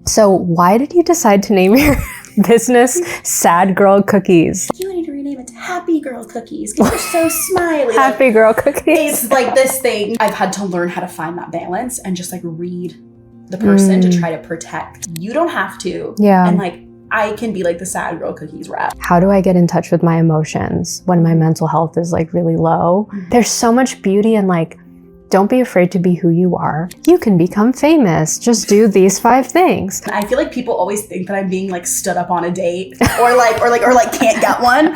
So why did you decide to name your business Sad Girl Cookies? You need to rename it to Happy Girl Cookies because you're so smiley. Happy Girl Cookies. It's like this thing. I've had to learn how to find that balance and just like read the person to try to protect. You don't have to. Yeah. And like, I can be like the Sad Girl Cookies rep. How do I get in touch with my emotions when my mental health is like really low? There's so much beauty in like, don't be afraid to be who you are. You can become famous. Just do these 5 things. I feel like people always think that I'm being like stood up on a date or can't get one.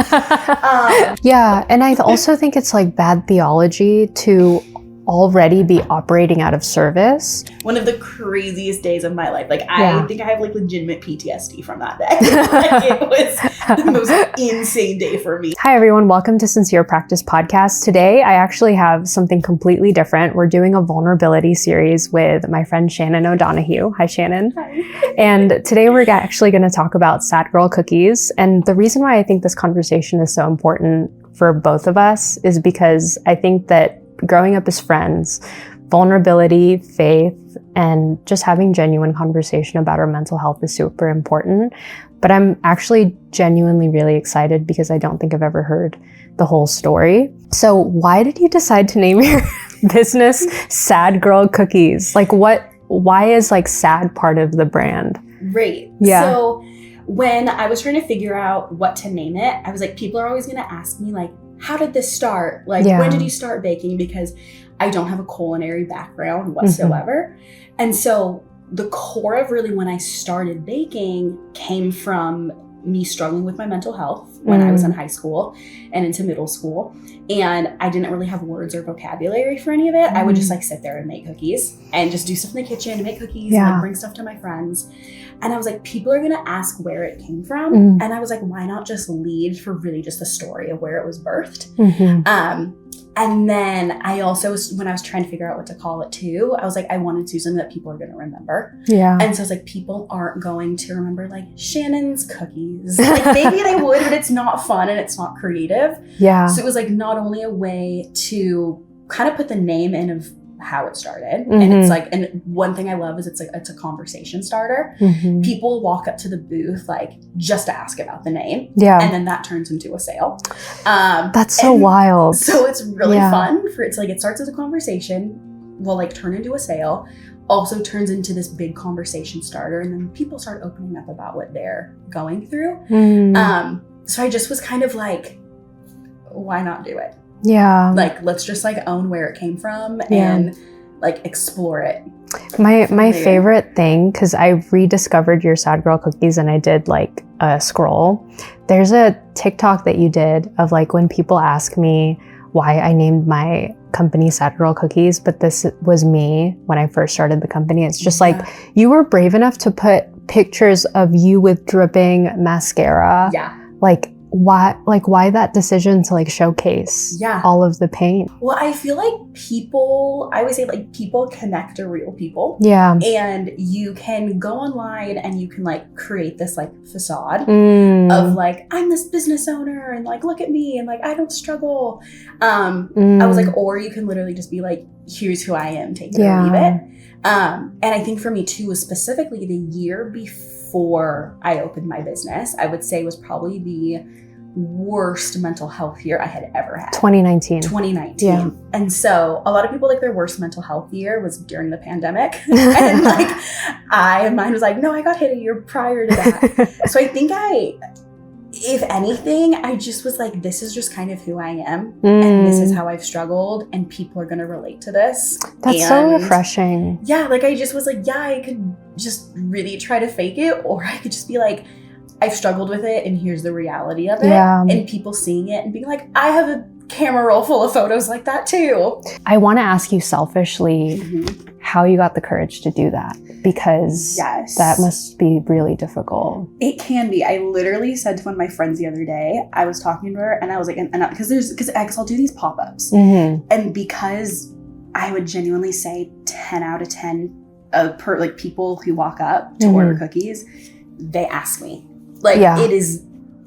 Yeah, and I also think it's like bad theology to already be operating out of service. One of the craziest days of my life. Like I think I have like legitimate PTSD from that day. Like, it was the most insane day for me. Hi everyone, welcome to Sincere Practice Podcast. Today I actually have something completely different. We're doing a vulnerability series with my friend Shannon O'Donoghue. Hi Shannon. Hi. And today we're actually going to talk about Sad Girl Cookies. And the reason why I think this conversation is so important for both of us is because I think that growing up as friends, vulnerability, faith, and just having genuine conversation about our mental health is super important. But I'm actually genuinely really excited because I don't think I've ever heard the whole story. So why did you decide to name your business Sad Girl Cookies? Like why is like sad part of the brand? Right. Yeah. So when I was trying to figure out what to name it, I was like, people are always going to ask me like, how did this start? Like, when did you start baking? Because I don't have a culinary background whatsoever. And so the core of really when I started baking came from me struggling with my mental health when I was in high school and into middle school. And I didn't really have words or vocabulary for any of it. I would just like sit there and make cookies and just do stuff in the kitchen and make cookies and like bring stuff to my friends. And I was like, people are going to ask where it came from. And I was like, why not just lead for really just the story of where it was birthed? And then I also, when I was trying to figure out what to call it too, I was like, I wanted to do something that people are going to remember. Yeah. And so I was like, people aren't going to remember like Shannon's cookies. Like maybe they would, but it's not fun and it's not creative. Yeah. So it was like not only a way to kind of put the name in of how it started. And it's like, and one thing I love is it's a conversation starter. People walk up to the booth like just to ask about the name. Yeah. And then that turns into a sale. That's so wild. So it's really fun for it's like, it starts as a conversation, will like turn into a sale, also turns into this big conversation starter. And then people start opening up about what they're going through. So I just was kind of like, why not do it? Yeah. Like, let's just like own where it came from and like explore it. My favorite thing, because I rediscovered your Sad Girl Cookies and I did like a scroll. There's a TikTok that you did of like when people ask me why I named my company Sad Girl Cookies, but this was me when I first started the company. It's just like you were brave enough to put pictures of you with dripping mascara. Yeah. Why that decision to like showcase all of the pain? Well, I feel like I always say like people connect to real people. Yeah. And you can go online and you can like create this like facade of like, I'm this business owner and like, look at me and like, I don't struggle. I was like, or you can literally just be like, here's who I am, take it or leave it. And I think for me too, was specifically the year before I opened my business, I would say was probably the worst mental health year I had ever had. 2019. Yeah. And so a lot of people like their worst mental health year was during the pandemic. And like mine was like, no, I got hit a year prior to that. So I think if anything, I just was like, this is just kind of who I am. And this is how I've struggled and people are going to relate to this. That's so refreshing. Yeah. Like I just was like, yeah, I could just really try to fake it, or I could just be like, I've struggled with it and here's the reality of it. Yeah. And people seeing it and being like, I have a camera roll full of photos like that too. I want to ask you selfishly how you got the courage to do that, because that must be really difficult. It can be. I literally said to one of my friends the other day, I was talking to her and I was like, because I'll do these pop-ups. And because I would genuinely say 10 out of 10 per like people who walk up to order cookies, they ask me. Like it is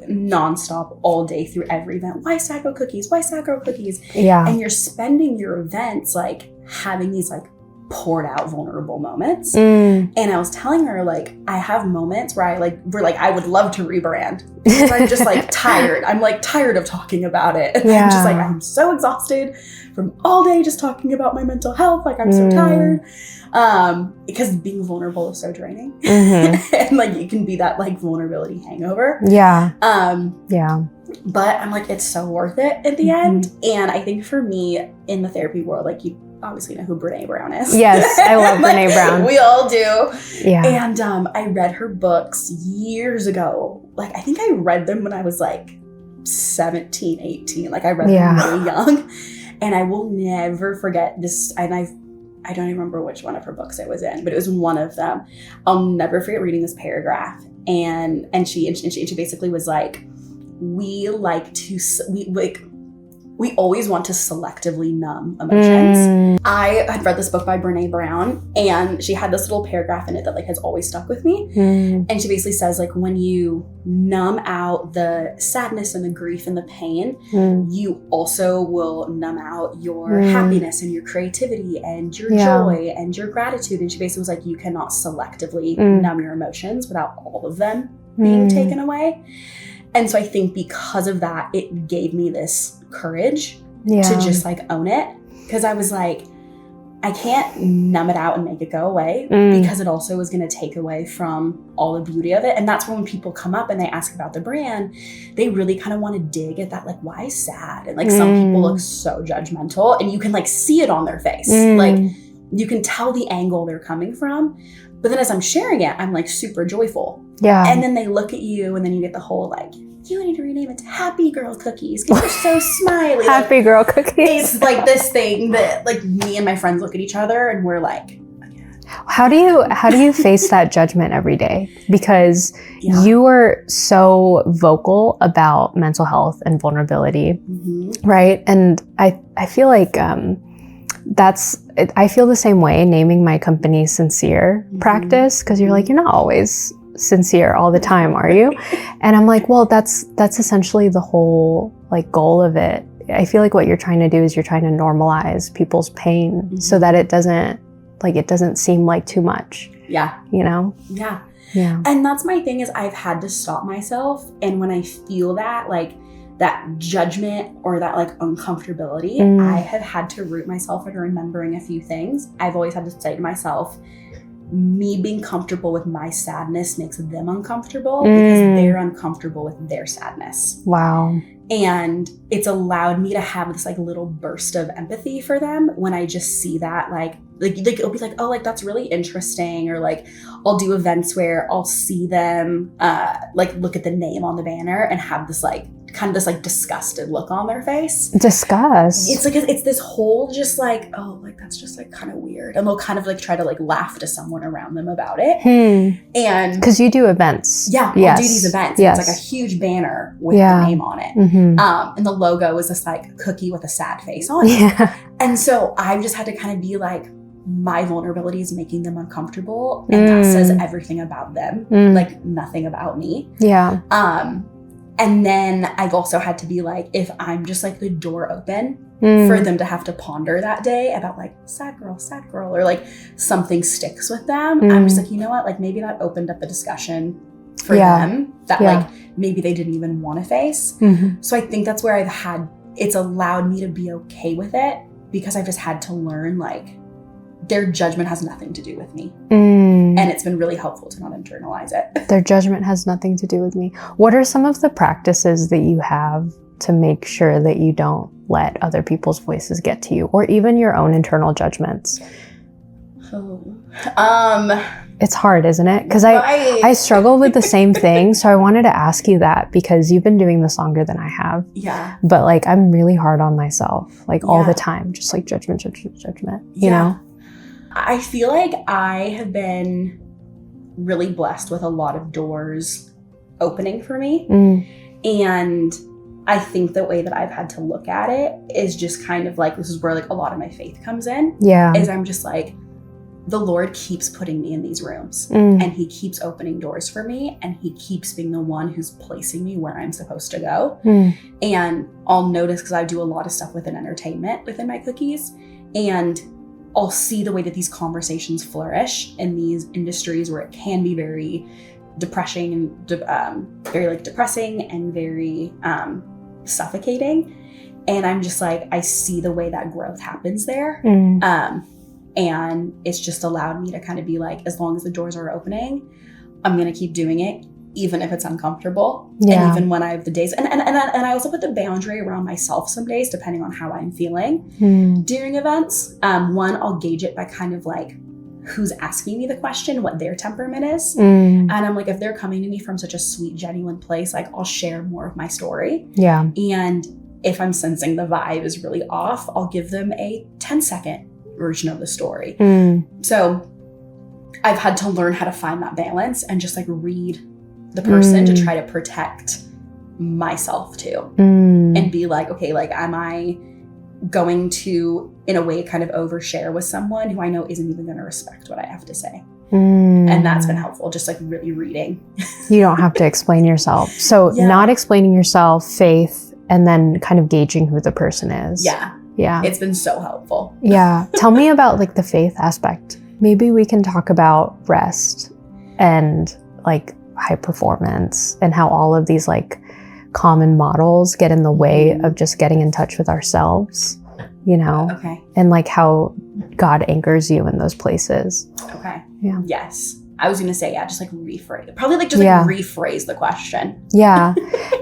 nonstop all day through every event. Why Sad Girl Cookies? Why Sad Girl Cookies? Yeah. And you're spending your events like having these like poured out vulnerable moments. And I was telling her, like, I have moments where I would love to rebrand because I'm just like tired. I'm like tired of talking about it. And I'm just like, I'm so exhausted from all day just talking about my mental health. Like, I'm so tired. Because being vulnerable is so draining. And like, it can be that like vulnerability hangover. Yeah. But I'm like, it's so worth it at the end. And I think for me in the therapy world, like, you obviously know who Brene Brown is. Yes, I love like, Brene Brown. We all do. Yeah. And I read her books years ago. Like, I think I read them when I was like 17, 18. Like, I read them really young. And I will never forget this. And I don't even remember which one of her books it was in, but it was one of them. I'll never forget reading this paragraph. And she basically was like, we always want to selectively numb emotions. I had read this book by Brene Brown, and she had this little paragraph in it that like has always stuck with me. And she basically says, like, when you numb out the sadness and the grief and the pain, you also will numb out your happiness and your creativity and your joy and your gratitude. And she basically was like, you cannot selectively numb your emotions without all of them being taken away. And so I think because of that, it gave me this courage to just like own it. Because I was like, I can't numb it out and make it go away because it also is going to take away from all the beauty of it. And that's when people come up and they ask about the brand, they really kind of want to dig at that, like, why sad? And like some people look so judgmental, and you can like see it on their face. Like, you can tell the angle they're coming from. But then as I'm sharing it, I'm like super joyful. Yeah. And then they look at you, and then you get the whole like, you need to rename it to Happy Girl Cookies because you're so smiley. Happy Girl Cookies. It's like this thing that like me and my friends look at each other and we're like, how do you face that judgment every day? Because you are so vocal about mental health and vulnerability, right? And I feel like I feel the same way naming my company Sincere Practice, because you're like, you're not always sincere all the time, are you? And I'm like, well, that's essentially the whole like goal of it. I feel like what you're trying to do is you're trying to normalize people's pain so that it doesn't seem like too much. Yeah. You know? Yeah. Yeah. And that's my thing is I've had to stop myself. And when I feel that, like that judgment or that like uncomfortability, I have had to root myself into remembering a few things. I've always had to say to myself, me being comfortable with my sadness makes them uncomfortable because they're uncomfortable with their sadness. Wow. And it's allowed me to have this like little burst of empathy for them when I just see that like it'll be like, oh, like that's really interesting. Or like I'll do events where I'll see them like look at the name on the banner and have this like kind of this like disgusted look on their face. Disgust. It's like it's this whole just like, oh, like that's just like kind of weird. And they'll kind of like try to like laugh to someone around them about it. And because you do events. Yeah, I'll do these events. It's like a huge banner with the name on it. And the logo is this like cookie with a sad face on it. And so I've just had to kind of be like, my vulnerability is making them uncomfortable, and that says everything about them, like nothing about me. Yeah. And then I've also had to be like, if I'm just like the door open for them to have to ponder that day about like sad girl, or like something sticks with them, I'm just like, you know what? Like maybe that opened up a discussion for them that like maybe they didn't even want to face. So I think that's where it's allowed me to be okay with it, because I've just had to learn like their judgment has nothing to do with me. And it's been really helpful to not internalize it. Their judgment has nothing to do with me. What are some of the practices that you have to make sure that you don't let other people's voices get to you, or even your own internal judgments? It's hard, isn't it? Because I struggle with the same thing. So I wanted to ask you that, because you've been doing this longer than I have. Yeah. But like, I'm really hard on myself, like all the time, just like judgment, you know? I feel like I have been really blessed with a lot of doors opening for me. And I think the way that I've had to look at it is just kind of like, this is where like a lot of my faith comes in. Yeah. Is I'm just like, the Lord keeps putting me in these rooms and he keeps opening doors for me, and he keeps being the one who's placing me where I'm supposed to go. And I'll notice, because I do a lot of stuff within entertainment within my cookies, and I'll see the way that these conversations flourish in these industries where it can be very depressing and very like depressing and very suffocating. And I'm just like, I see the way that growth happens there. And it's just allowed me to kind of be like, as long as the doors are opening, I'm going to keep doing it, even if it's uncomfortable. And even when I have the days, and I also put the boundary around myself some days, depending on how I'm feeling during events. One, I'll gauge it by kind of like who's asking me the question, what their temperament is. And I'm like, if they're coming to me from such a sweet, genuine place, like I'll share more of my story. And if I'm sensing the vibe is really off, I'll give them a 10-second version of the story. So I've had to learn how to find that balance and just like read the person to try to protect myself too. And be like, okay, like, am I going to, in a way, kind of overshare with someone who I know isn't even going to respect what I have to say? And that's been helpful, just like really reading. You don't have to explain yourself. So not explaining yourself, faith, and then kind of gauging who the person is. Yeah. It's been so helpful. Tell me about like the faith aspect. Maybe we can talk about rest and like high performance and how all of these like common models get in the way of just getting in touch with ourselves, you know? And like how God anchors you in those places. Yes. I was going to say, just like rephrase, probably like just like rephrase the question.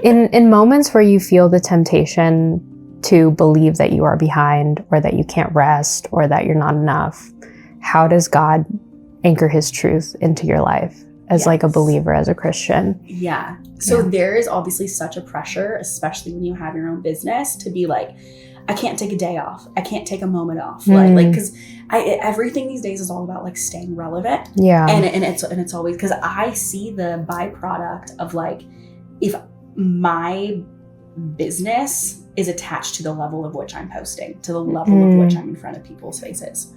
In moments where you feel the temptation to believe that you are behind or that you can't rest or that you're not enough, how does God anchor his truth into your life as like a believer, as a Christian? So there is obviously such a pressure, especially when you have your own business, to be like, I can't take a day off. I can't take a moment off. Like, because everything these days is all about like staying relevant. And it's always, because I see the byproduct of like, if my business is attached to the level of which I'm posting, to the level of which I'm in front of people's faces.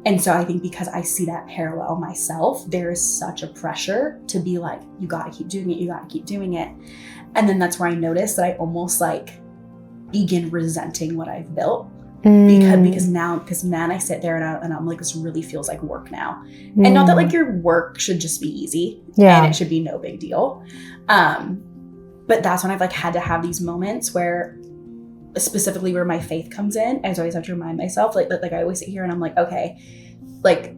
And so I think because I see that parallel myself, there is such a pressure to be like, you got to keep doing it. You got to keep doing it. And then that's where I noticed that I almost like begin resenting what I've built because now I sit there and I'm like, this really feels like work now. And not that like your work should just be easy and it should be no big deal. But that's when I've like had to have these moments where, specifically where my faith comes in, I always have to remind myself, like I always sit here and I'm like, okay, like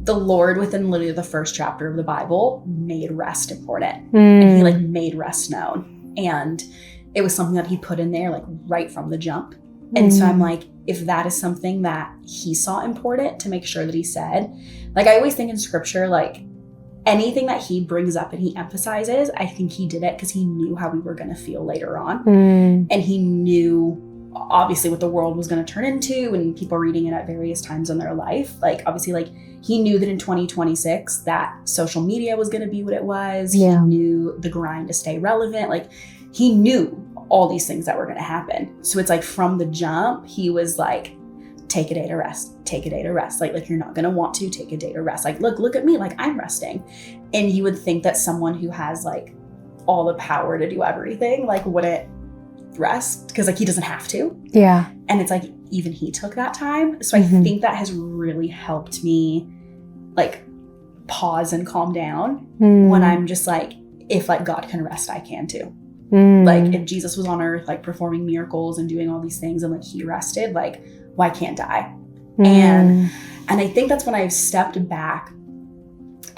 the Lord within literally the first chapter of the Bible made rest important, and he like made rest known, and it was something that he put in there like right from the jump. And so I'm like, if that is something that he saw important to make sure that he said, like I always think in scripture, like anything that he brings up and he emphasizes, I think he did it because he knew how we were going to feel later on. And he knew obviously what the world was going to turn into and people reading it at various times in their life. Like obviously like he knew that in 2026 that social media was going to be what it was. He knew the grind to stay relevant. Like he knew all these things that were going to happen. So it's like from the jump, he was like, take a day to rest, take a day to rest. Like you're not going to want to take a day to rest. Like, look at me, like I'm resting. And you would think that someone who has like all the power to do everything, like wouldn't rest because like he doesn't have to. And it's like, even he took that time. So I think that has really helped me like pause and calm down when I'm just like, if like God can rest, I can too. Like if Jesus was on earth, like performing miracles and doing all these things and like he rested, like why can't I? And I think that's when I've stepped back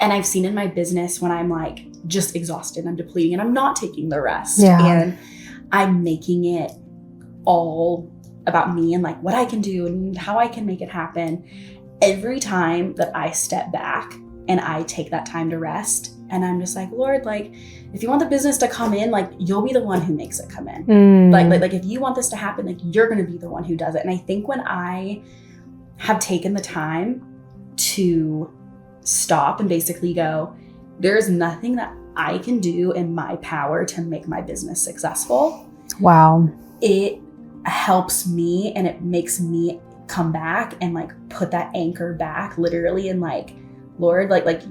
and I've seen in my business when I'm like just exhausted, I'm depleting and I'm not taking the rest and I'm making it all about me and like what I can do and how I can make it happen. Every time that I step back and I take that time to rest and I'm just like, Lord, like if you want the business to come in, like you'll be the one who makes it come in. Like if you want this to happen, like you're going to be the one who does it. And I think when I have taken the time to stop and basically go, there's nothing that I can do in my power to make my business successful. It helps me and it makes me come back and like put that anchor back literally and like, Lord, like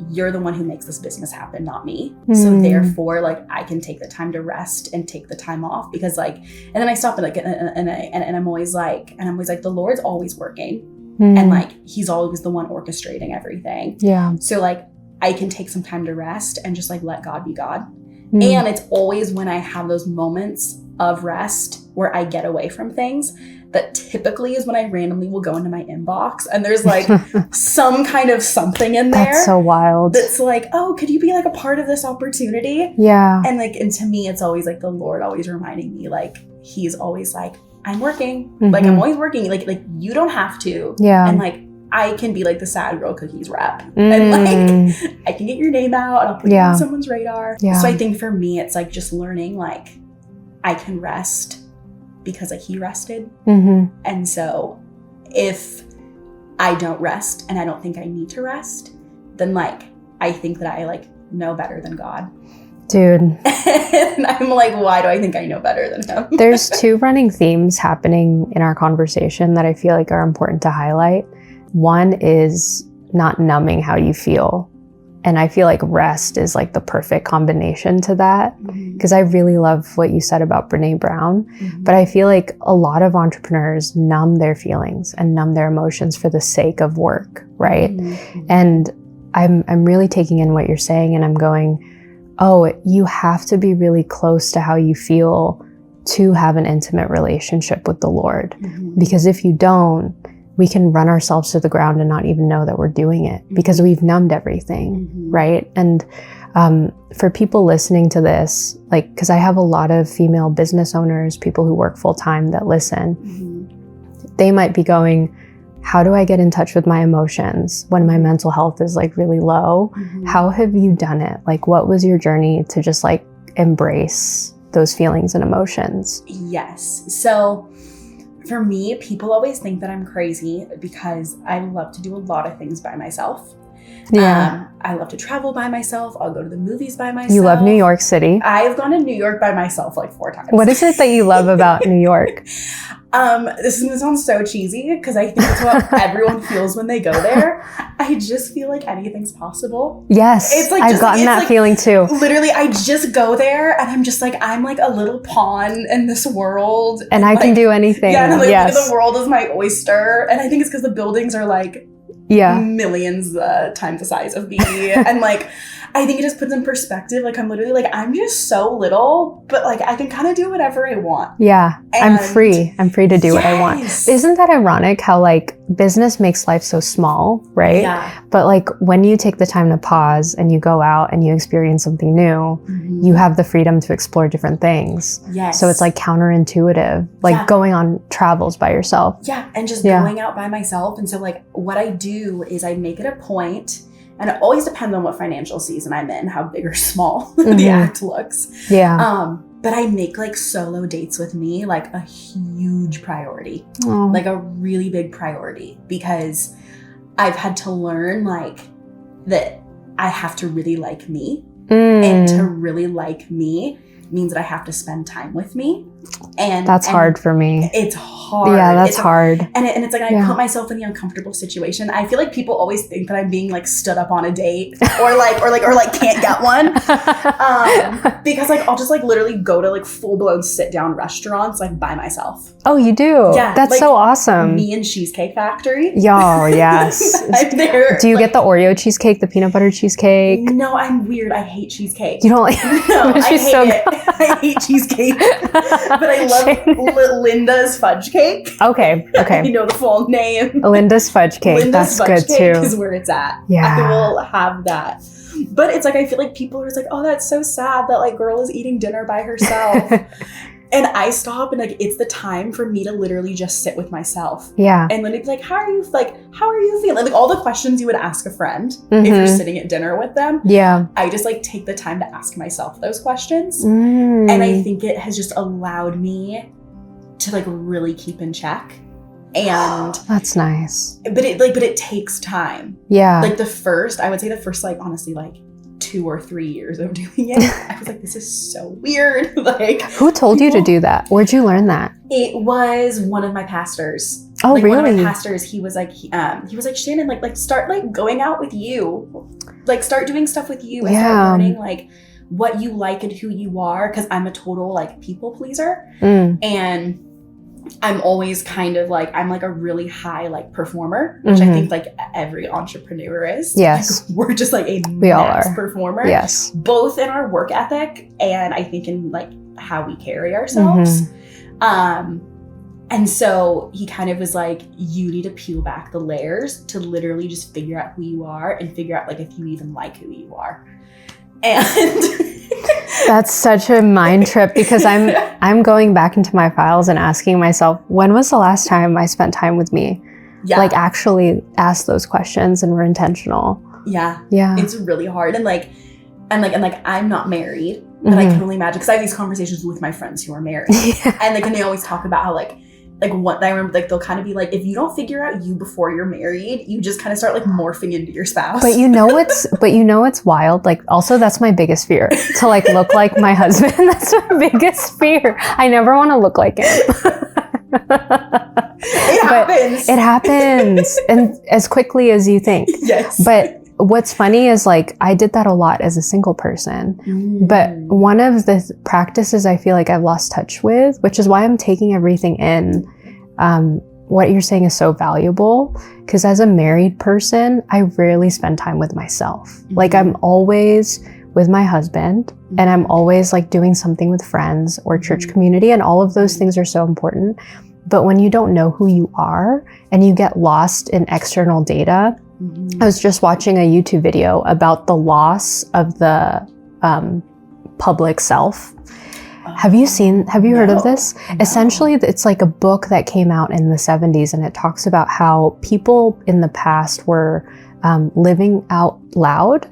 you're the one who makes this business happen, not me. So therefore, like I can take the time to rest and take the time off because like, and then I stop and like, and I'm always like, the Lord's always working. and like he's always the one orchestrating everything. Yeah. So like I can take some time to rest and just like let God be God. And it's always when I have those moments of rest where I get away from things that typically is when I randomly will go into my inbox and there's like some kind of something in there. That's so wild. That's like, oh, could you be like a part of this opportunity? Yeah. And like, and to me, it's always like the Lord always reminding me, like, he's always like, I'm working. Like, I'm always working. Like you don't have to. Yeah. And like, I can be like the sad girl cookies rep. And like, I can get your name out and I'll put you on someone's radar. Yeah. So I think for me, it's like just learning, like, I can rest because like he rested. And so if I don't rest and I don't think I need to rest, then like, I think that I like know better than God. Dude. And I'm like, why do I think I know better than him? There's two running themes happening in our conversation that I feel like are important to highlight. One is not numbing how you feel. And I feel like rest is like the perfect combination to that. Because I really love what you said about Brene Brown. But I feel like a lot of entrepreneurs numb their feelings and numb their emotions for the sake of work, right? And I'm really taking in what you're saying and I'm going, oh, you have to be really close to how you feel to have an intimate relationship with the Lord. Because if you don't, we can run ourselves to the ground and not even know that we're doing it because we've numbed everything, right? And for people listening to this, like, because I have a lot of female business owners, people who work full time that listen, they might be going, how do I get in touch with my emotions when my mental health is like really low? How have you done it? Like, what was your journey to just like embrace those feelings and emotions? Yes. So for me, people always think that I'm crazy because I love to do a lot of things by myself. Yeah. I love to travel by myself. I'll go to the movies by myself. You love New York City. I've gone to New York by myself like 4 times. What is it that you love about New York? This is gonna sound so cheesy because I think it's what everyone feels when they go there. I just feel like anything's possible. Yes, it's like I've gotten that feeling too. Literally, I just go there and I'm just like, I'm like a little pawn in this world. And I can do anything. Yeah, and like, the world is my oyster. And I think it's because the buildings are like millions times the size of me. And like, I think it just puts in perspective. Like, I'm literally like, I'm just so little, but like, I can kind of do whatever I want. Yeah, and I'm free. I'm free to do what I want. Isn't that ironic how like business makes life so small, right? Yeah. But like when you take the time to pause and you go out and you experience something new, you have the freedom to explore different things. Yes. So it's like counterintuitive, like going on travels by yourself. Yeah, and just going out by myself. And so like what I do is I make it a point. And it always depends on what financial season I'm in, how big or small the act looks. Yeah. But I make like solo dates with me like a huge priority, like a really big priority, because I've had to learn like that I have to really like me, and to really like me means that I have to spend time with me. And that's hard for me. It's hard. Yeah, that's hard. And it's like I put myself in the uncomfortable situation. I feel like people always think that I'm being like stood up on a date or can't get one. Because like I'll just like literally go to like full blown sit down restaurants like by myself. Oh, you do? Yeah. That's like, so awesome. Me and Cheesecake Factory. Yo, yes. I'm there. Do you get the Oreo cheesecake, the peanut butter cheesecake? No, I'm weird. I hate cheesecake. You don't like No, I hate it. I hate cheesecake. But I love Linda's fudge cake. Okay. You know the full name. Linda's fudge cake. Linda's That's fudge good cake too. is where it's at. Yeah. I will have that. But it's like, I feel like people are just like, oh, that's so sad that like girl is eating dinner by herself. And I stop and like, it's the time for me to literally just sit with myself. Yeah. And then it'd be like, how are you feeling? Like all the questions you would ask a friend if you're sitting at dinner with them. Yeah. I just like take the time to ask myself those questions. And I think it has just allowed me to like really keep in check. And that's nice. But it takes time. Yeah. Like I would say the first like honestly like 2 or 3 years of doing it, I was like, this is so weird. Like, who told you to do that? Where'd you learn that? It was one of my pastors. Oh, like, really? One of my pastors, he was like, Shannon, like start like going out with you, like start doing stuff with you, and start learning like what you like and who you are. Because I'm a total like people pleaser, and I'm always kind of like, I'm like a really high like performer, which I think like every entrepreneur is. Yes. Like, we're just like a We all max are. performer. Yes. Both in our work ethic and I think in like how we carry ourselves. And so he kind of was like, you need to peel back the layers to literally just figure out who you are and figure out like if you even like who you are. And that's such a mind trip, because I'm going back into my files and asking myself, when was the last time I spent time with me? yeah. Like actually ask those questions and were intentional. Yeah. Yeah. It's really hard. And I'm not married, but I can only imagine, because I have these conversations with my friends who are married. And and they always talk about how like what I remember, like they'll kind of be like, if you don't figure out you before you're married, you just kind of start like morphing into your spouse. But you know what's wild? Like also that's my biggest fear, to like look like my husband. That's my biggest fear. I never want to look like him. It happens and as quickly as you think. Yes. But what's funny is like I did that a lot as a single person. But one of the practices I feel like I've lost touch with, which is why I'm taking everything in, what you're saying is so valuable, because as a married person, I rarely spend time with myself. Like I'm always with my husband and I'm always like doing something with friends or church community, and all of those things are so important. But when you don't know who you are and you get lost in external data, I was just watching a YouTube video about the loss of the public self. Have you heard of this? No. Essentially, it's like a book that came out in the 70s, and it talks about how people in the past were living out loud.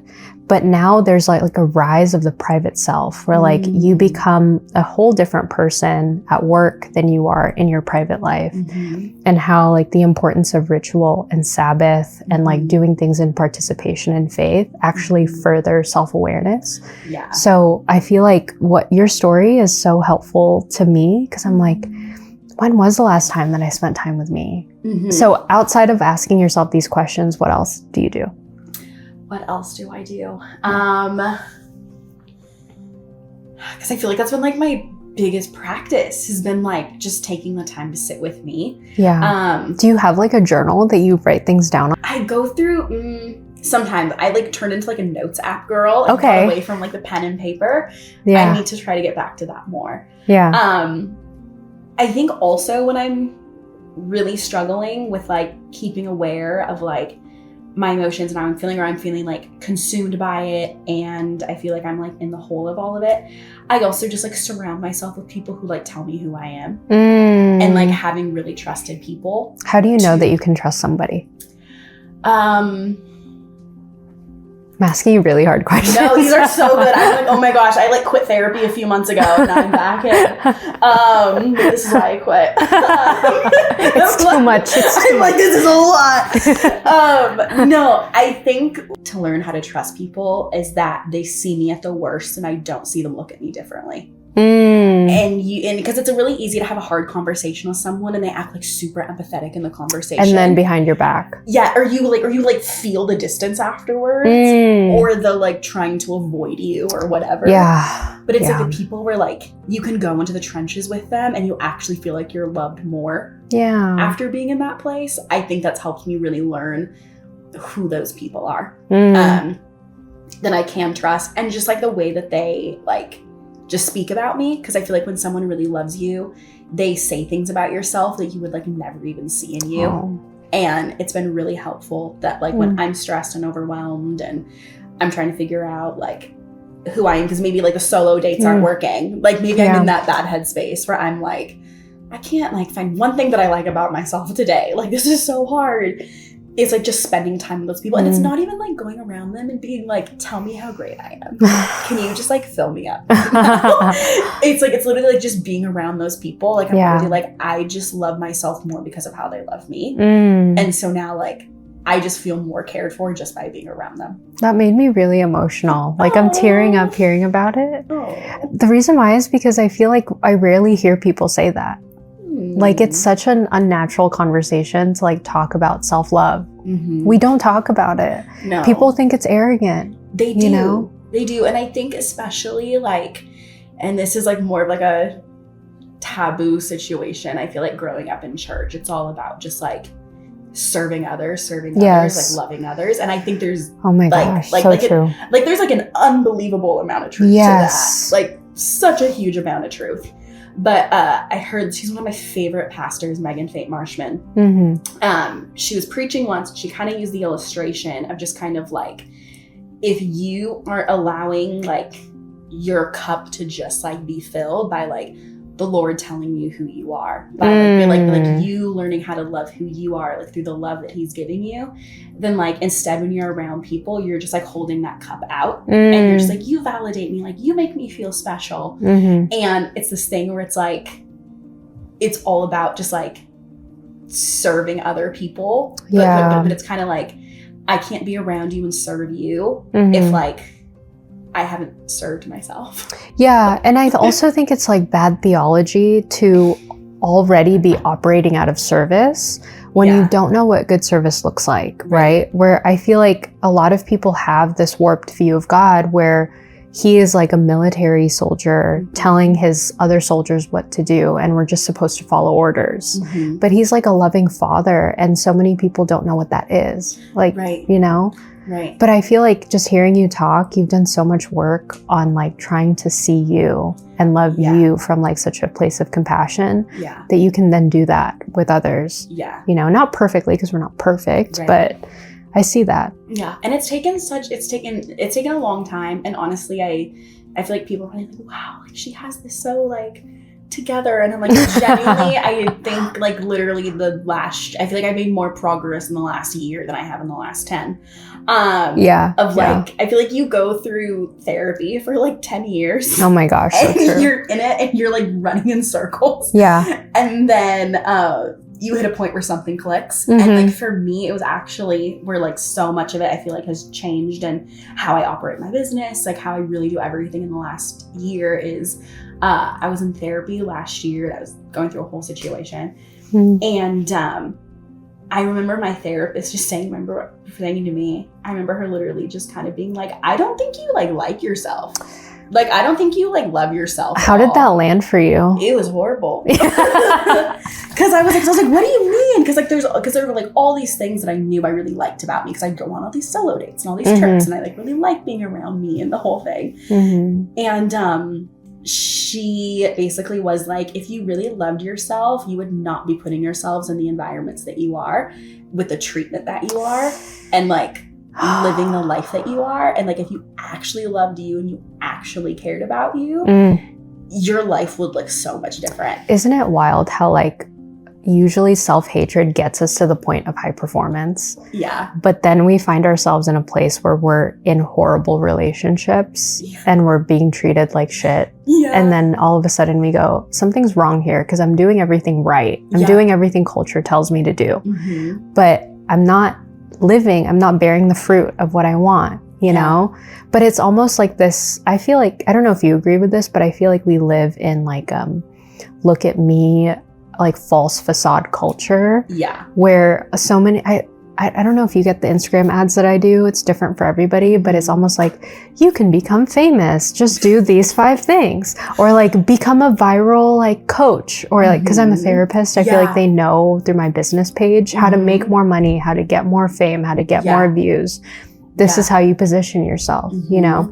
But now there's like a rise of the private self, where like you become a whole different person at work than you are in your private life. And how like the importance of ritual and Sabbath and like doing things in participation and faith actually further self-awareness. Yeah. So I feel like what your story is so helpful to me, because I'm like, when was the last time that I spent time with me? So outside of asking yourself these questions, what else do you do? What else do I do? Because I feel like that's been like my biggest practice, has been like just taking the time to sit with me. Yeah. Do you have like a journal that you write things down on? I go through, sometimes I like turn into like a notes app girl and get away from like the pen and paper. Yeah. I need to try to get back to that more. Yeah. I think also when I'm really struggling with like keeping aware of like my emotions and how I'm feeling, or I'm feeling like consumed by it and I feel like I'm like in the hole of all of it, I also just like surround myself with people who like tell me who I am. And like having really trusted people. How do you know that you can trust somebody? I'm asking you really hard questions. No, these are so good. I'm like, oh my gosh, I like quit therapy a few months ago and now I'm back in. This is why I quit. It's too much. I'm like, this is a lot. No, I think to learn how to trust people is that they see me at the worst and I don't see them look at me differently. And because it's really easy to have a hard conversation with someone and they act like super empathetic in the conversation, and then behind your back, or you feel the distance afterwards, or the like trying to avoid you or whatever. But it's like the people where like you can go into the trenches with them and you actually feel like you're loved more after being in that place. I think that's helped me really learn who those people are that I can trust, and just like the way that they like just speak about me, because I feel like when someone really loves you, they say things about yourself that you would like never even see in you. And it's been really helpful that like when I'm stressed and overwhelmed and I'm trying to figure out like who I am, because maybe like the solo dates aren't working, like maybe I'm in that bad headspace where I'm like, I can't like find one thing that I like about myself today, like this is so hard. It's like just spending time with those people. And it's not even like going around them and being like, tell me how great I am. Can you just like fill me up? It's literally like just being around those people. Like I'm really like, I just love myself more because of how they love me. And so now like, I just feel more cared for just by being around them. That made me really emotional. Like I'm tearing up hearing about it. The reason why is because I feel like I rarely hear people say that. Like it's such an unnatural conversation to like talk about self-love. We don't talk about it. No. People think it's arrogant. They do. You know? They do. And I think especially like, and this is like more of like a taboo situation. I feel like growing up in church, it's all about just like serving others, like loving others. And I think there's oh my gosh, so true. There's like an unbelievable amount of truth to that. Like such a huge amount of truth. But I heard, she's one of my favorite pastors, Megan Fate Marshman. She was preaching once. She kind of used the illustration of just kind of like, if you aren't allowing like your cup to just like be filled by like the Lord telling you who you are, by like you learning how to love who you are, like through the love that he's giving you, then like instead when you're around people, you're just like holding that cup out and you're just like, you validate me, like you make me feel special. And it's this thing where it's like, it's all about just like serving other people. But it's kind of like, I can't be around you and serve you if like I haven't served myself. Yeah. And I also think it's like bad theology to already be operating out of service when you don't know what good service looks like, right? Where I feel like a lot of people have this warped view of God where he is like a military soldier telling his other soldiers what to do, and we're just supposed to follow orders. But he's like a loving father, and so many people don't know what that is. Like, you know? Right. But I feel like just hearing you talk, you've done so much work on like trying to see you and love you from like such a place of compassion that you can then do that with others. You know, not perfectly because we're not perfect, but I see that. Yeah. And it's taken a long time. And honestly, I feel like people are like, wow, like she has this so like together. And I'm like, genuinely, I think like literally I feel like I made more progress in the last year than I have in the last 10. I feel like you go through therapy for like 10 years. Oh my gosh. And you're in it and you're like running in circles. And then you hit a point where something clicks. And like for me, it was actually where like so much of it I feel like has changed, and how I operate my business, like how I really do everything in the last year is I was in therapy last year. I was going through a whole situation. And I remember my therapist just saying to me, I remember her literally just kind of being like, I don't think you like yourself. Like, I don't think you like love yourself. How did that land for you? It was horrible. Because I was like, what do you mean? Because there were like all these things that I knew I really liked about me, because I go on all these solo dates and all these trips, and I like really like being around me and the whole thing. And she basically was like, if you really loved yourself, you would not be putting yourselves in the environments that you are, with the treatment that you are, and like living the life that you are. And like, if you actually loved you and you actually cared about you, your life would look so much different. Isn't it wild how like usually self-hatred gets us to the point of high performance? But then we find ourselves in a place where we're in horrible relationships and we're being treated like shit. And then all of a sudden we go, something's wrong here because I'm doing everything right. I'm doing everything culture tells me to do. But I'm not bearing the fruit of what I want, you know? But it's almost like this, I feel like, I don't know if you agree with this, but I feel like we live in like, look at me, like false facade culture. Where so many, I don't know if you get the Instagram ads that I do, it's different for everybody, but it's almost like, you can become famous, just do these 5 things, or like become a viral like coach, or like, because I'm a therapist, I feel like they know through my business page how to make more money, how to get more fame, how to get more views. This is how you position yourself, you know?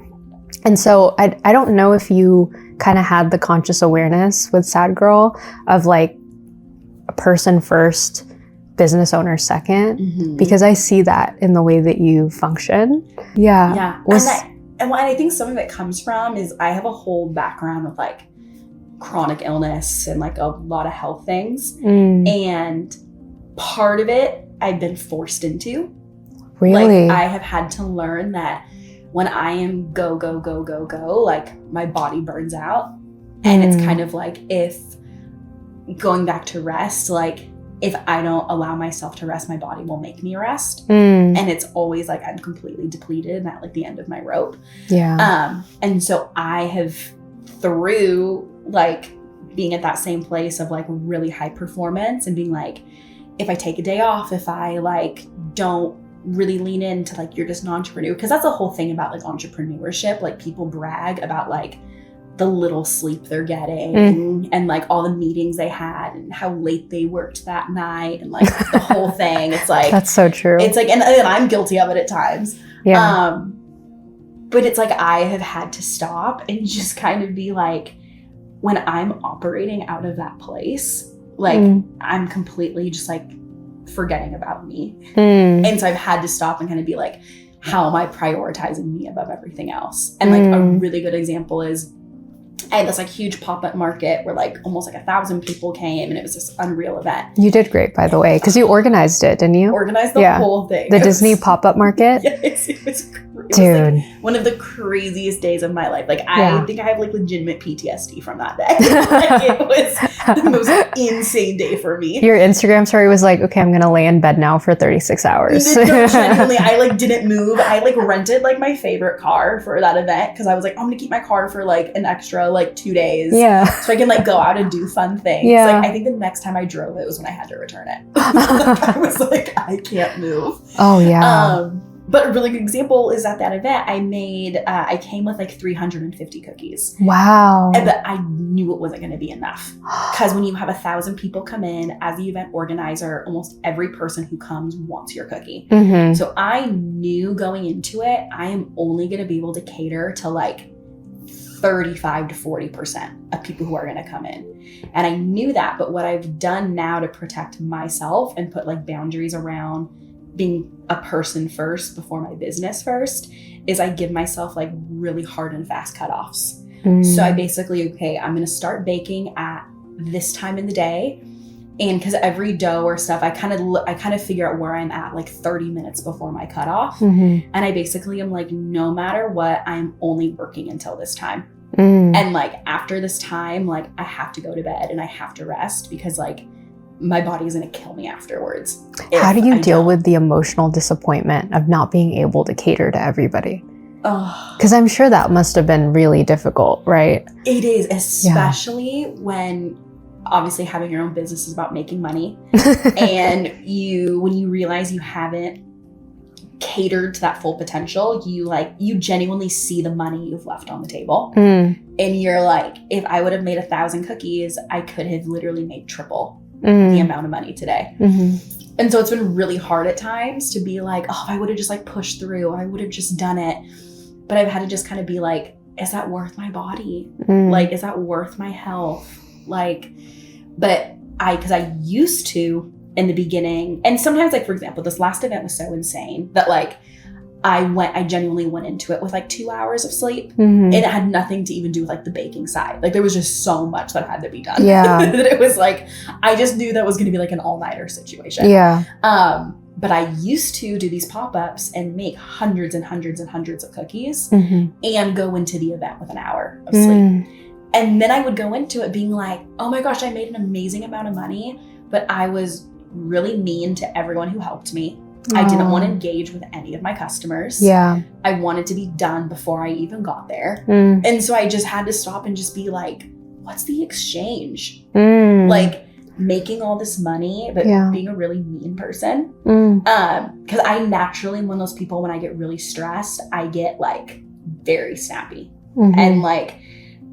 And so I don't know if you kind of had the conscious awareness with Sad Girl of like a person first, business owner second, because I see that in the way that you function. And what I think something that comes from is I have a whole background with like chronic illness and like a lot of health things. And part of it I've been forced into. Really? Like I have had to learn that when I am go, like my body burns out. And it's kind of like, if going back to rest, like if I don't allow myself to rest, my body will make me rest. And it's always like I'm completely depleted and at like the end of my rope. And so I have, through like being at that same place of like really high performance and being like, if I take a day off, if I like don't really lean into like, you're just an entrepreneur, because that's the whole thing about like entrepreneurship. Like people brag about like, the little sleep they're getting and like all the meetings they had and how late they worked that night and like the whole thing. It's like, that's so true. It's like, and I'm guilty of it at times. Yeah. But it's like, I have had to stop and just kind of be like, when I'm operating out of that place, like I'm completely just like forgetting about me. And so I've had to stop and kind of be like, how am I prioritizing me above everything else? And like a really good example is I had this like huge pop-up market where like almost like 1,000 people came, and it was this unreal event. You did great, by the way, because you organized it, didn't you? Organized the whole thing. The Disney pop-up market? Yes, it was crazy. Dude. It was like one of the craziest days of my life. Like I think I have like legitimate PTSD from that day. Like, it was the most insane day for me. Your Instagram story was like, okay, I'm going to lay in bed now for 36 hours. No, genuinely, I like didn't move. I like rented like my favorite car for that event because I was like, I'm going to keep my car for like an extra like 2 days. Yeah. So I can like go out and do fun things. Yeah. Like I think the next time I drove it was when I had to return it. Like, I was like, I can't move. Oh yeah. But a really good example is at that event, I came with like 350 cookies. Wow. But I knew it wasn't going to be enough. Because when you have 1,000 people come in, as the event organizer, almost every person who comes wants your cookie. So I knew going into it, I am only going to be able to cater to like 35 to 40% of people who are going to come in. And I knew that, but what I've done now to protect myself and put like boundaries around being a person first before my business first is I give myself like really hard and fast cutoffs. So I basically, okay, I'm going to start baking at this time in the day. And because every dough or stuff, I kind of figure out where I'm at like 30 minutes before my cutoff. And I basically am like, no matter what, I'm only working until this time. And like after this time, like I have to go to bed and I have to rest because like my body is going to kill me afterwards. How do you deal with the emotional disappointment of not being able to cater to everybody? Because I'm sure that must have been really difficult, right? It is, especially when obviously having your own business is about making money. And when you realize you haven't catered to that full potential, you genuinely see the money you've left on the table. And you're like, if I would have made 1,000 cookies, I could have literally made triple the amount of money today. And so it's been really hard at times to be like, oh, I would have just like pushed through. I would have just done it. But I've had to just kind of be like, is that worth my body? Like, is that worth my health? Like, because I used to in the beginning, and sometimes like, for example, this last event was so insane that like, I genuinely went into it with like 2 hours of sleep and it had nothing to even do with like the baking side. Like there was just so much that had to be done. That it was like, I just knew that was going to be like an all-nighter situation. But I used to do these pop-ups and make hundreds and hundreds and hundreds of cookies and go into the event with an hour of sleep. And then I would go into it being like, oh my gosh, I made an amazing amount of money, but I was really mean to everyone who helped me. I didn't want to engage with any of my customers. I wanted to be done before I even got there. And so I just had to stop and just be like, what's the exchange? Like making all this money, but being a really mean person. Because I naturally am one of those people, when I get really stressed, I get like very snappy. And like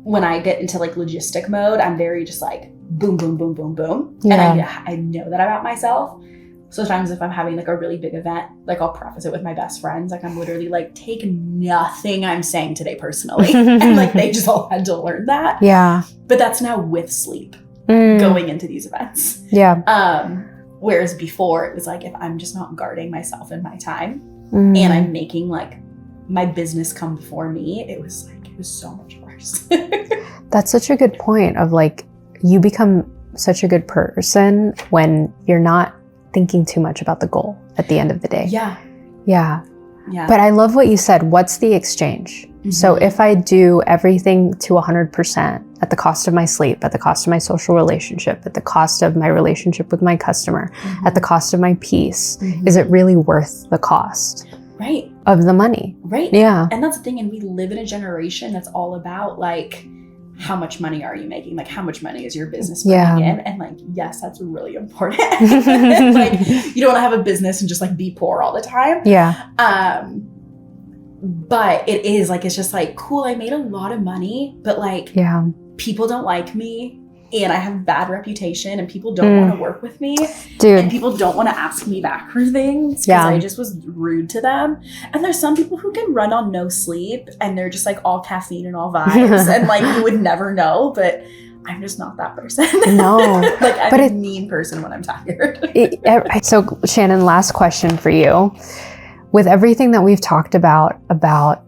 when I get into like logistic mode, I'm very just like boom, boom, boom, boom, boom. And I know that about myself. So sometimes if I'm having like a really big event, like I'll preface it with my best friends. Like I'm literally like, take nothing I'm saying today personally. And like they just all had to learn that. But that's now with sleep going into these events. Whereas before it was like, if I'm just not guarding myself and my time and I'm making like my business come before me, it was so much worse. That's such a good point of like, you become such a good person when you're not thinking too much about the goal at the end of the day. But I love what you said. What's the exchange? So if I do everything to 100% at the cost of my sleep, at the cost of my social relationship, at the cost of my relationship with my customer, at the cost of my peace, is it really worth the cost of the money? And that's the thing. And we live in a generation that's all about like, how much money are you making? Like, how much money is your business bringing in? And like, yes, that's really important. Like, you don't want to have a business and just like be poor all the time. But it is like, it's just like, cool, I made a lot of money, but like, people don't like me. And I have a bad reputation and people don't want to work with me. Dude. And people don't want to ask me back for things because I just was rude to them. And there's some people who can run on no sleep and they're just like all caffeine and all vibes. And like, you would never know, but I'm just not that person. No. Like, I'm a mean person when I'm tired. So Shannon, last question for you. With everything that we've talked about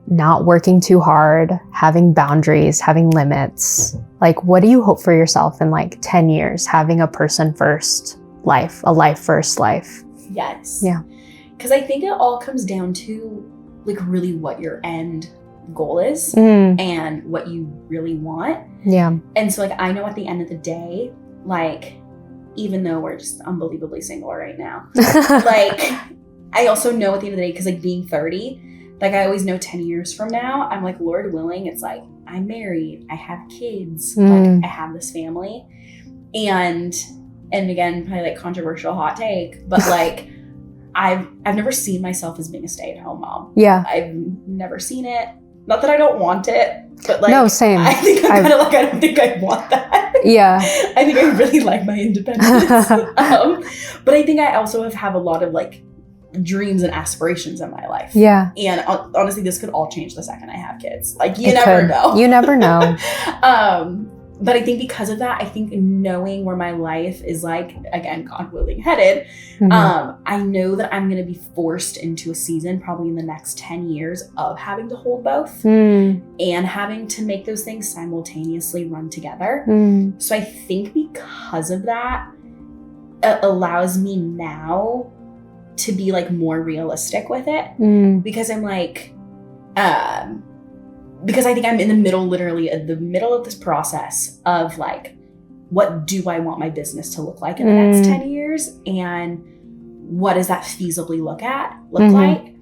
not working too hard, having boundaries, having limits, like what do you hope for yourself in like 10 years, having a person first life, a life first life? Yes. Yeah. Because I think it all comes down to like really what your end goal is and what you really want. Yeah. And so like, I know at the end of the day, like, even though we're just unbelievably single right now, like, I also know at the end of the day, because like being 30, like I always know 10 years from now, I'm like, Lord willing, it's like, I'm married, I have kids, like I have this family. And again, probably like controversial hot take, but like, I've never seen myself as being a stay-at-home mom. Yeah. I've never seen it. Not that I don't want it, but like, no, same. I think I'm kind of like, I don't think I want that. Yeah. I think I really like my independence. But I think I also have a lot of like dreams and aspirations in my life. Yeah. And honestly, this could all change the second I have kids. Like, you never know. You never know. But I think because of that, I think knowing where my life is like, again, God willing headed, I know that I'm going to be forced into a season probably in the next 10 years of having to hold both and having to make those things simultaneously run together. So I think because of that, it allows me now to be like more realistic with it because I'm like, because I think I'm in the middle, literally in the middle of this process of like, what do I want my business to look like in the next 10 years? And what does that feasibly look like?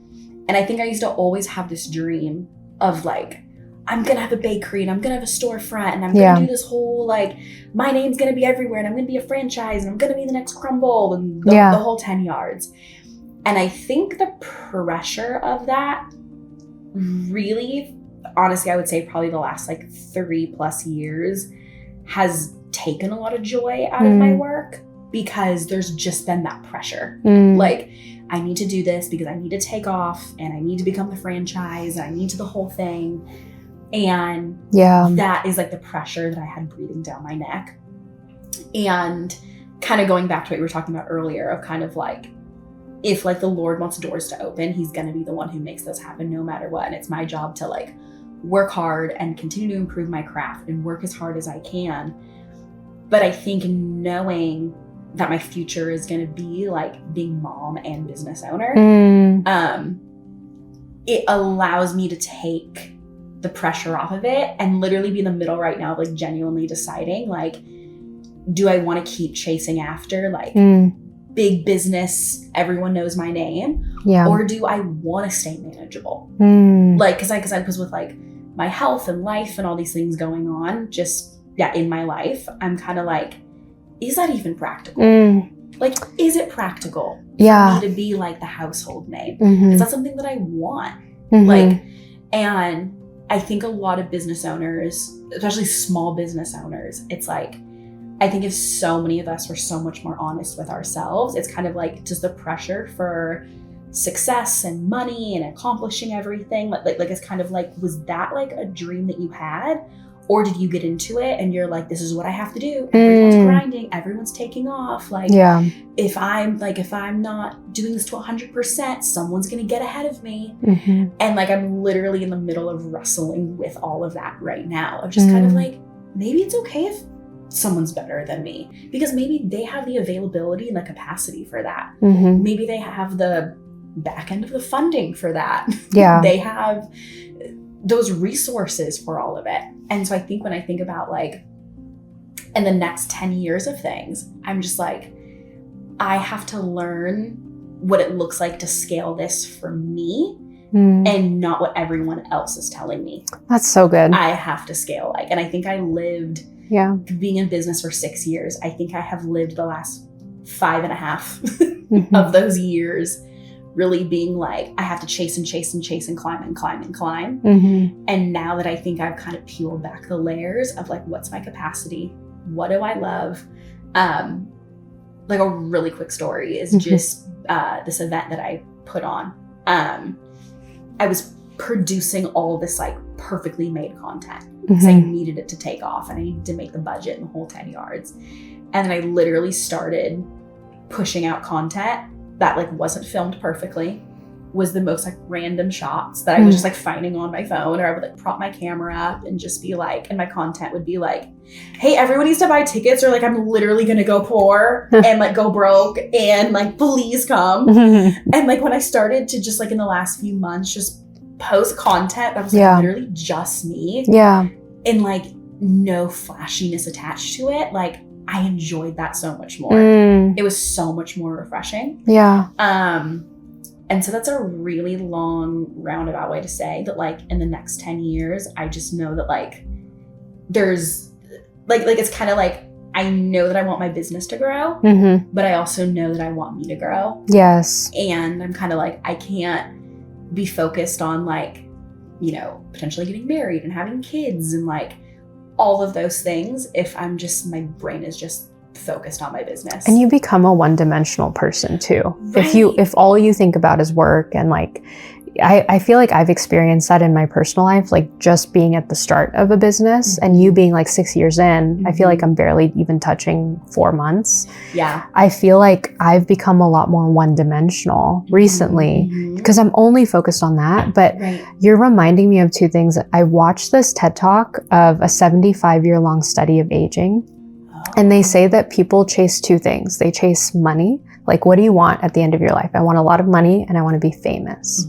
And I think I used to always have this dream of like, I'm going to have a bakery and I'm going to have a storefront and I'm going to do this whole, like, my name's going to be everywhere and I'm going to be a franchise and I'm going to be the next Crumble and the whole 10 yards. And I think the pressure of that really, honestly, I would say probably the last like 3+ years has taken a lot of joy out of my work because there's just been that pressure. Like, I need to do this because I need to take off and I need to become the franchise and I need to the whole thing. And that is like the pressure that I had breathing down my neck. And kind of going back to what we were talking about earlier of kind of like, if like the Lord wants doors to open, he's going to be the one who makes those happen no matter what. And it's my job to like work hard and continue to improve my craft and work as hard as I can. But I think knowing that my future is going to be like being mom and business owner, it allows me to take the pressure off of it and literally be in the middle right now of like genuinely deciding like, do I want to keep chasing after like big business, everyone knows my name, or do I want to stay manageable? Like, because with like my health and life and all these things going on, just in my life, I'm kind of like, is that even practical? Like, is it practical for me to be like the household name? Is that something that I want? Like, and I think a lot of business owners, especially small business owners, it's like, I think if so many of us were so much more honest with ourselves, it's kind of like just the pressure for success and money and accomplishing everything. Like it's kind of like, was that like a dream that you had? Or did you get into it and you're like, this is what I have to do. Everyone's grinding, everyone's taking off. Like, if I'm not doing this to 100%, someone's going to get ahead of me. And like, I'm literally in the middle of wrestling with all of that right now of just kind of like, maybe it's okay if someone's better than me because maybe they have the availability and the capacity for that. Maybe they have the back end of the funding for that. They have those resources for all of it. And so I think when I think about like in the next 10 years of things, I'm just like, I have to learn what it looks like to scale this for me and not what everyone else is telling me. That's so good. I have to scale like, and I think I lived being in business for 6 years. I think I have lived the last 5.5 of those years really being like, I have to chase and chase and chase and climb and climb and climb. And now that I think I've kind of peeled back the layers of like, what's my capacity? What do I love? Like a really quick story is just this event that I put on. I was producing all of this like perfectly made content because I needed it to take off and I needed to make the budget and the whole 10 yards. And then I literally started pushing out content that like wasn't filmed perfectly, was the most like random shots that I was just like finding on my phone, or I would like prop my camera up and just be like, and my content would be like, hey, everyone needs to buy tickets, or like I'm literally gonna go poor and like go broke and like please come. And like when I started to just like in the last few months just post content that was like literally just me, and like no flashiness attached to it, like I enjoyed that so much more. It was so much more refreshing. And so that's a really long roundabout way to say that like in the next 10 years, I just know that like there's like it's kind of like I know that I want my business to grow, but I also know that I want me to grow. Yes. And I'm kind of like, I can't be focused on like, you know, potentially getting married and having kids and like all of those things if I'm just, my brain is just focused on my business. And you become a one-dimensional person too. Right. If all you think about is work, and like I feel like I've experienced that in my personal life, like just being at the start of a business and you being like 6 years in, I feel like I'm barely even touching 4 months. Yeah. I feel like I've become a lot more one-dimensional recently because I'm only focused on that. But you're reminding me of two things. I watched this TED Talk of a 75-year-long study of aging. And they say that people chase two things. They chase money. Like, what do you want at the end of your life? I want a lot of money and I want to be famous.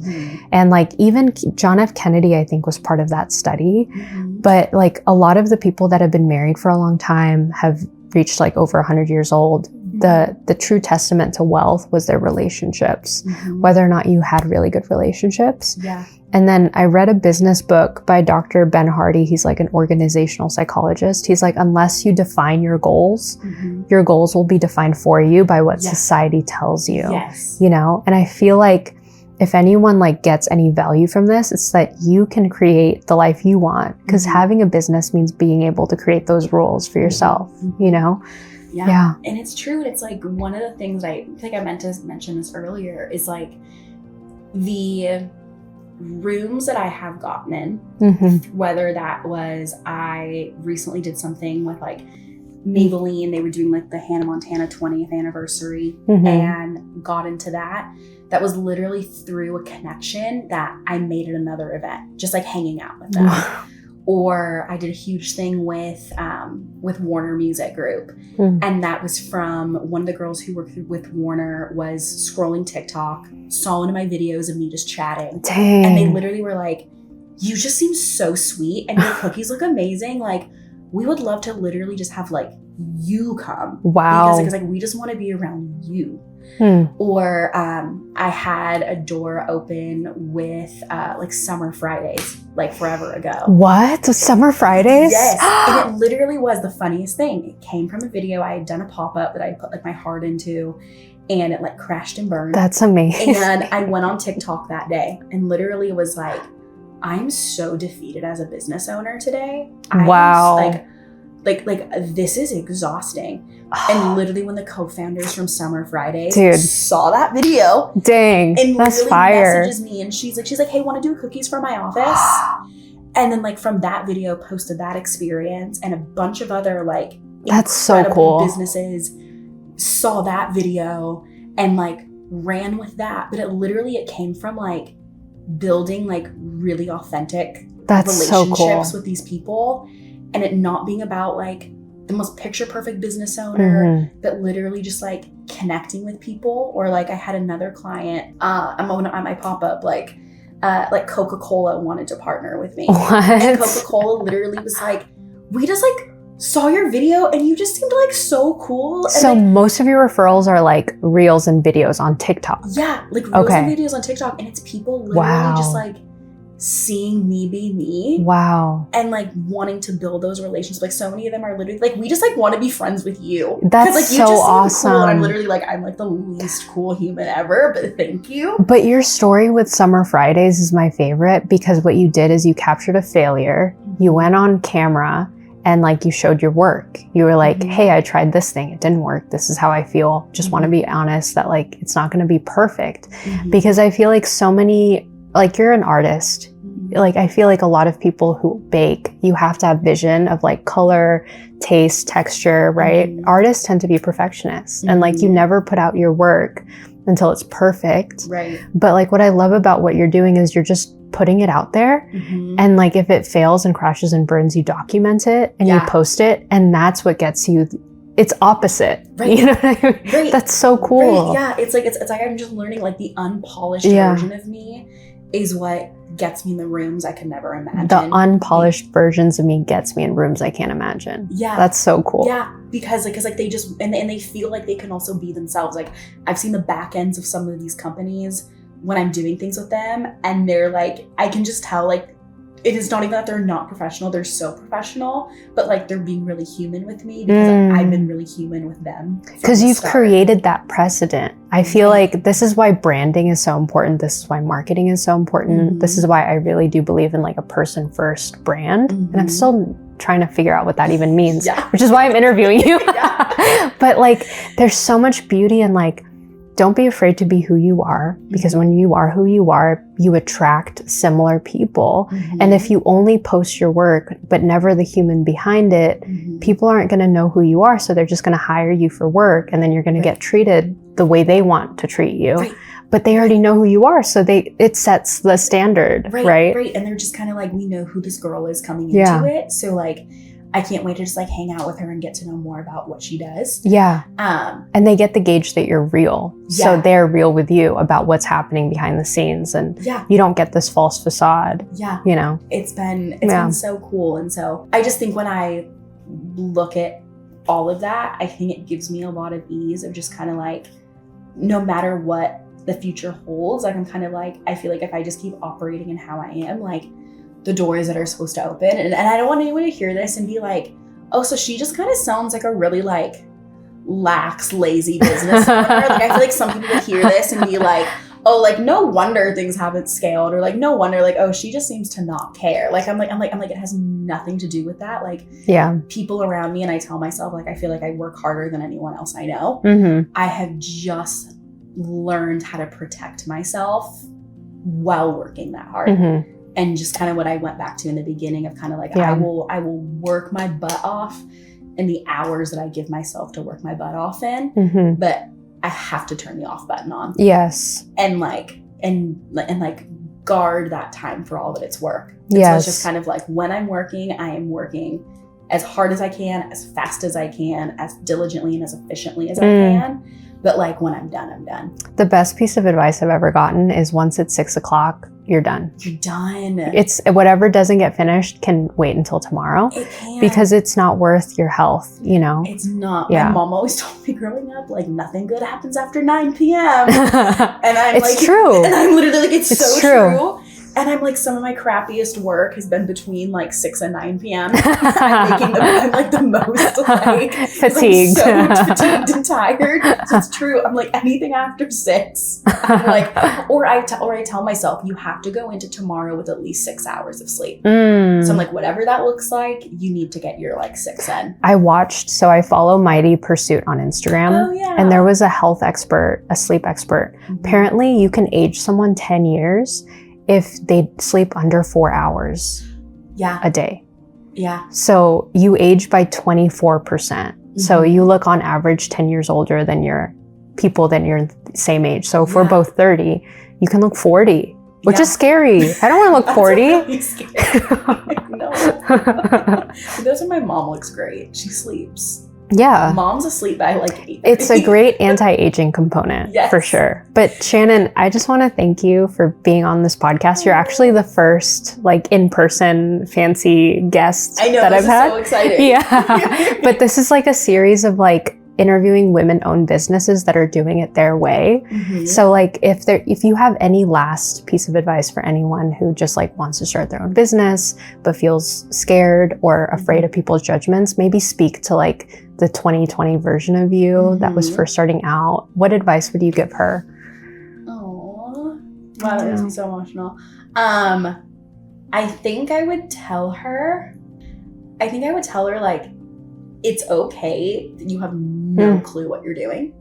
And like even John F. Kennedy, I think, was part of that study. But like a lot of the people that have been married for a long time have reached like over 100 years old. The true testament to wealth was their relationships, whether or not you had really good relationships. And then I read a business book by Dr. Ben Hardy. He's like an organizational psychologist. He's like, unless you define your goals will be defined for you by what society tells you, you know? And I feel like if anyone like gets any value from this, it's that you can create the life you want, because having a business means being able to create those rules for yourself, you know? Yeah. And it's true. And it's like one of the things I think I meant to mention this earlier is like the rooms that I have gotten in, whether that was I recently did something with like Maybelline, they were doing like the Hannah Montana 20th anniversary and got into that. That was literally through a connection that I made at another event, just like hanging out with them. Or I did a huge thing with Warner Music Group. And that was from one of the girls who worked with Warner was scrolling TikTok, saw one of my videos of me just chatting. And they literally were like, you just seem so sweet and your cookies look amazing. Like, we would love to literally just have like you come. Because like we just want to be around you. Or I had a door open with like Summer Fridays, like forever ago. What? Summer Fridays? Yes. And it literally was the funniest thing. It came from a video. I had done a pop-up that I put like my heart into, and it like crashed and burned. That's amazing. And I went on TikTok that day and literally was like, I'm so defeated as a business owner today. Like this is exhausting. And literally when the co-founders from Summer Fridays saw that video, and that's fire. Messages me and she's like, hey, want to do cookies for my office? And then like from that video posted that experience, and a bunch of other like that's so cool businesses saw that video and like ran with that. But it came from like building like really authentic relationships with these people, and it not being about like the most picture perfect business owner, but literally just like connecting with people. Or like I had another client, I'm on my pop-up, like Coca-Cola wanted to partner with me. And Coca-Cola literally was like, we just like saw your video and you just seemed like so cool. And so like, most of your referrals are like reels and videos on TikTok. Yeah, like reels and videos on TikTok, and it's people literally just like seeing me be me. Wow. And like wanting to build those relationships. Like so many of them are literally like, we just like want to be friends with you. That's like, you so just awesome. Cool. And I'm literally like, I'm like the least cool human ever, but thank you. But your story with Summer Fridays is my favorite because what you did is you captured a failure. You went on camera and like you showed your work. You were like, hey, I tried this thing. It didn't work. This is how I feel. Just want to be honest that like, it's not going to be perfect. Because I feel like so many, like you're an artist. Like, I feel like a lot of people who bake, you have to have vision of like color, taste, texture, right? Artists tend to be perfectionists and like you never put out your work until it's perfect. Right. But like what I love about what you're doing is you're just putting it out there. And like if it fails and crashes and burns, you document it and you post it. And that's what gets you. It's opposite. Right. You know what I mean? Right. That's so cool. Right. Yeah. It's like I'm just learning like the unpolished version of me is what gets me in the rooms I could never imagine. The unpolished versions of me gets me in rooms I can't imagine. Yeah. That's so cool. Yeah. Because they just, and they feel like they can also be themselves. Like I've seen the back ends of some of these companies when I'm doing things with them and they're like, I can just tell like, it is not even that they're not professional. They're so professional, but like they're being really human with me because I've been really human with them. Because you've created that precedent. I feel like this is why branding is so important. This is why marketing is so important. This is why I really do believe in like a person first brand. And I'm still trying to figure out what that even means, which is why I'm interviewing you. But like, there's so much beauty in like, don't be afraid to be who you are, because when you are who you are, you attract similar people. And if you only post your work, but never the human behind it, people aren't going to know who you are. So they're just going to hire you for work and then you're going to get treated the way they want to treat you. But they already know who you are. So it sets the standard, right? Right. And they're just kind of like, we know who this girl is coming into it. So like, I can't wait to just like hang out with her and get to know more about what she does. Yeah. And they get the gauge that you're real. So they're real with you about what's happening behind the scenes. And you don't get this false facade. Yeah. You know? It's been so cool. And so I just think when I look at all of that, I think it gives me a lot of ease of just kind of like, no matter what the future holds, like I'm kind of like, I feel like if I just keep operating in how I am, like the doors that are supposed to open. And I don't want anyone to hear this and be like, oh, so she just kind of sounds like a really like lax, lazy business owner. Like I feel like some people would hear this and be like, oh, like no wonder things haven't scaled, or like no wonder, like, oh, she just seems to not care. Like I'm like, it has nothing to do with that. Like people around me, and I tell myself, like, I feel like I work harder than anyone else I know. I have just learned how to protect myself while working that hard. And just kind of what I went back to in the beginning of kind of like, I will work my butt off in the hours that I give myself to work my butt off in, but I have to turn the off button on. Yes. And like guard that time for all that it's work. And so it's just kind of like when I'm working, I am working as hard as I can, as fast as I can, as diligently and as efficiently as I can. But like when I'm done, I'm done. The best piece of advice I've ever gotten is once it's 6 o'clock, you're done. You're done. It's whatever doesn't get finished can wait until tomorrow. It can. Because it's not worth your health, you know? It's not. My mom always told me growing up, like nothing good happens after 9 p.m. And I'm it's like, true. And I'm literally like, it's so true. And I'm like, some of my crappiest work has been between like 6 and 9 p.m. I'm like the most like fatigued. I'm so fatigued and tired. So it's true. I'm like, anything after 6. I'm like, or I tell myself, you have to go into tomorrow with at least 6 hours of sleep. So I'm like, whatever that looks like, you need to get your like 6 in. I follow Mighty Pursuit on Instagram. Oh, yeah. And there was a health expert, a sleep expert. Apparently you can age someone 10 years if they sleep under 4 hours a day. Yeah. So you age by 24%. So you look on average 10 years older than your same age. So if we're both 30, you can look 40, which is scary. I don't want to look 40. Really scary. No. Those are my mom looks great. She sleeps. Yeah. Mom's asleep by like 8:30. It's a great anti-aging component for sure. But Shannon, I just want to thank you for being on this podcast. You're actually the first like in-person fancy guest that I've had. So exciting. Yeah. But this is like a series of like interviewing women-owned businesses that are doing it their way. So like if you have any last piece of advice for anyone who just like wants to start their own business but feels scared or afraid of people's judgments, maybe speak to like the 2020 version of you that was first starting out. What advice would you give her? Oh, wow, that makes me so emotional. I think I would tell her like, it's okay that you have no clue what you're doing.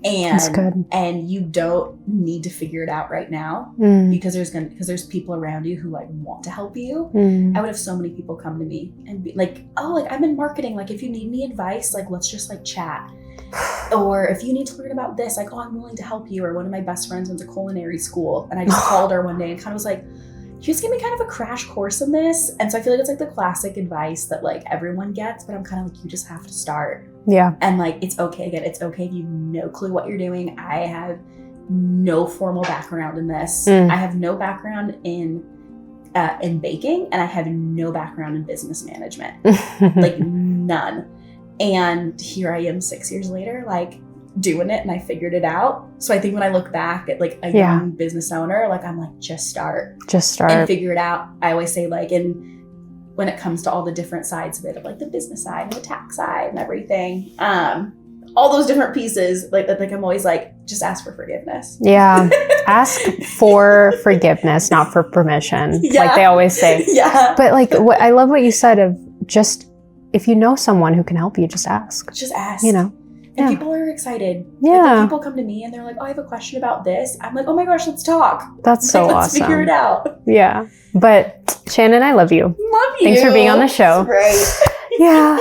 That's good. And you don't need to figure it out right now because there's people around you who like want to help you. I would have so many people come to me and be like, oh, like I'm in marketing. Like if you need any advice, like let's just like chat. Or if you need to learn about this, like, oh, I'm willing to help you. Or one of my best friends went to culinary school and I just called her one day and kind of was like, she just gave me kind of a crash course in this. And so I feel like it's like the classic advice that like everyone gets, but I'm kind of like, you just have to start. Yeah. And like, it's okay. Again, it's okay if you have no clue what you're doing. I have no formal background in this. I have no background in baking, and I have no background in business management, like none. And here I am 6 years later, like doing it, and I figured it out. So I think when I look back at like a young business owner, like I'm like, just start and figure it out. I always say like, and when it comes to all the different sides of it, of like the business side and the tax side and everything, all those different pieces, like I'm always like, just ask for forgiveness. Yeah. Ask for forgiveness, not for permission. Like they always say. But like, I love what you said of just, if you know someone who can help you, just ask. Just ask. You know? And people are excited. Like, people come to me and they're like, oh, I have a question about this. I'm like, oh my gosh, let's talk. That's so awesome. Let's figure it out. Yeah. But Shannon, I love you. Love you. Thanks for being on the show. That's great. Yeah.